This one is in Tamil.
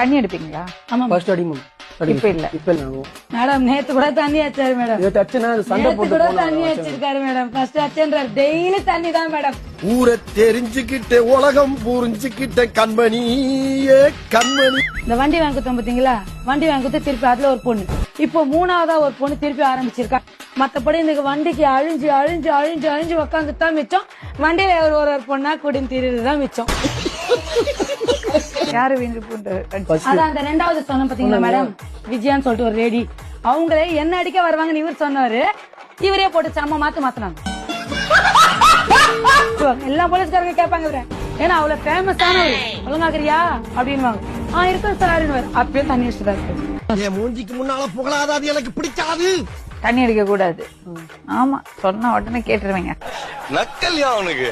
தண்ணி எடுப்பீங்களா? ஆமா ஃபர்ஸ்ட் அடிமு இப்ப இல்ல. இப்ப இல்ல. மேடம் நேத்து கூட தண்ணி வச்சாரு மேடம். நேத்து அச்சனா சண்டை நேத்து போட்டு கூட போனா தண்ணி வச்சிருக்காரு மேடம். ஃபர்ஸ்ட் அச்சன்றார். டெய்லி தண்ணி தான் மேடம். ஊரை தெரிஞ்சுக்கிட்ட உலகம் புரிஞ்சுக்கிட்ட கண்மணியே கண்மணி. இந்த வண்டி வாங்கி கொடுத்தோம் பாத்தீங்களா? வண்டி வாங்கி கொடுத்து திருப்பி அதுல ஒரு பொண்ணு. இப்போ மூணாவதா ஒரு பொண்ணு திருப்பி ஆரம்பிச்சிருக்கா. மத்தபடி இந்த வண்டிக்கு அழிஞ்சு அழிஞ்சு அழிஞ்சு அழிஞ்சு உக்காந்து தான் மிச்சம். வண்டியில ஒரு பொண்ணா குடின்னு தீர்றதுதான் மிச்சம். யாரு வீண்டு பூண்டு? அதான் அந்த ரெண்டாவது சொன்ன பாத்தீங்களா மேடம், விஜயான்னு சொல்லிட்டு ஒரு லேடி. அவங்களே என்ன அடிக்க வருவாங்கன்னு இவர் சொன்னாரு. இவரே போட்டு செம்ம மாத்தினாங்க. எல்லா போலீஸ்காரங்க கேட்பாங்க இவர, ஏன்னா அவ்வளவு ஃபேமஸானவரு. ஒழுங்காக்குறியா அப்படின்னு இருக்கும் சார். அப்பயும் தண்ணி வச்சுதான் இருக்கு. என் மூஞ்சிக்கு முன்னால புகழாத, அது எனக்கு பிடிக்காது. தண்ணி அடிக்க கூடாது. ஆமா, சொன்ன உடனே கேட்டுருவீங்க. நக்கல்யா அவனுக்கு.